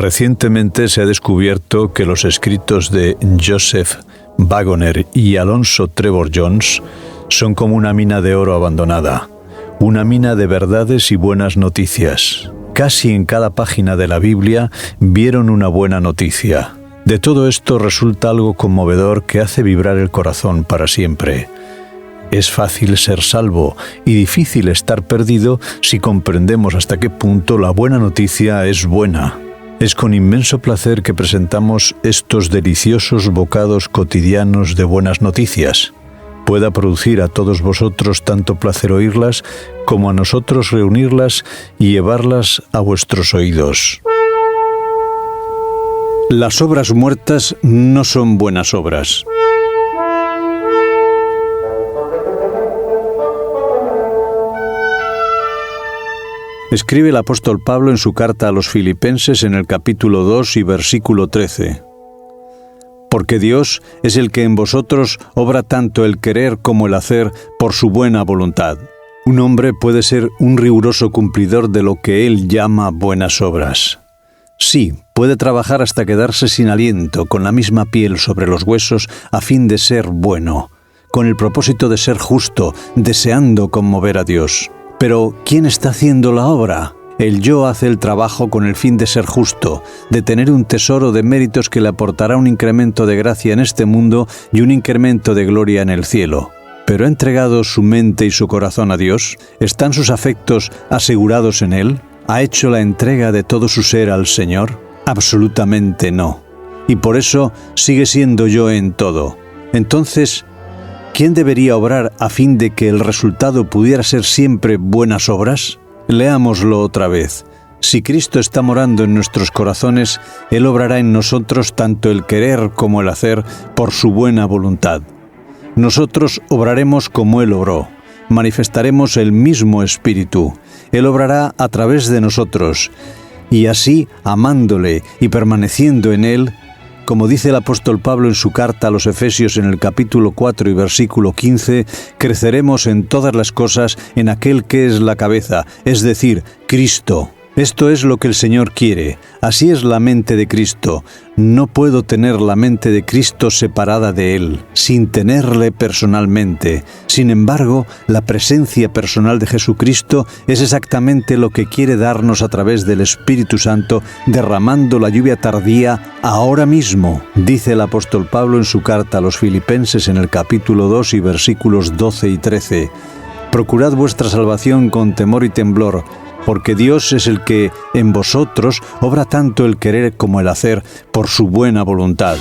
Recientemente se ha descubierto que los escritos de Joseph Waggoner y Alonzo Trevor Jones son como una mina de oro abandonada, una mina de verdades y buenas noticias. Casi en cada página de la Biblia vieron una buena noticia. De todo esto resulta algo conmovedor que hace vibrar el corazón para siempre. Es fácil ser salvo y difícil estar perdido si comprendemos hasta qué punto la buena noticia es buena. Es con inmenso placer que presentamos estos deliciosos bocados cotidianos de buenas noticias. Pueda producir a todos vosotros tanto placer oírlas como a nosotros reunirlas y llevarlas a vuestros oídos. Las obras muertas no son buenas obras. Escribe el apóstol Pablo en su carta a los Filipenses en el capítulo 2 y versículo 13. Porque Dios es el que en vosotros obra tanto el querer como el hacer por su buena voluntad. Un hombre puede ser un riguroso cumplidor de lo que él llama buenas obras. Sí, puede trabajar hasta quedarse sin aliento, con la misma piel sobre los huesos, a fin de ser bueno, con el propósito de ser justo, deseando conmover a Dios. Pero, ¿quién está haciendo la obra? El yo hace el trabajo con el fin de ser justo, de tener un tesoro de méritos que le aportará un incremento de gracia en este mundo y un incremento de gloria en el cielo. ¿Pero ha entregado su mente y su corazón a Dios? ¿Están sus afectos asegurados en Él? ¿Ha hecho la entrega de todo su ser al Señor? Absolutamente no. Y por eso sigue siendo yo en todo. Entonces, ¿quién debería obrar a fin de que el resultado pudiera ser siempre buenas obras? Leámoslo otra vez. Si Cristo está morando en nuestros corazones, Él obrará en nosotros tanto el querer como el hacer por su buena voluntad. Nosotros obraremos como Él obró. Manifestaremos el mismo Espíritu. Él obrará a través de nosotros. Y así, amándole y permaneciendo en Él, como dice el apóstol Pablo en su carta a los Efesios en el capítulo 4 y versículo 15, creceremos en todas las cosas en aquel que es la cabeza, es decir, Cristo. Esto es lo que el Señor quiere. Así es la mente de Cristo. No puedo tener la mente de Cristo separada de Él, sin tenerle personalmente. Sin embargo, la presencia personal de Jesucristo es exactamente lo que quiere darnos a través del Espíritu Santo, derramando la lluvia tardía ahora mismo, dice el apóstol Pablo en su carta a los Filipenses en el capítulo 2 y versículos 12 y 13. Procurad vuestra salvación con temor y temblor, porque Dios es el que en vosotros obra tanto el querer como el hacer por su buena voluntad.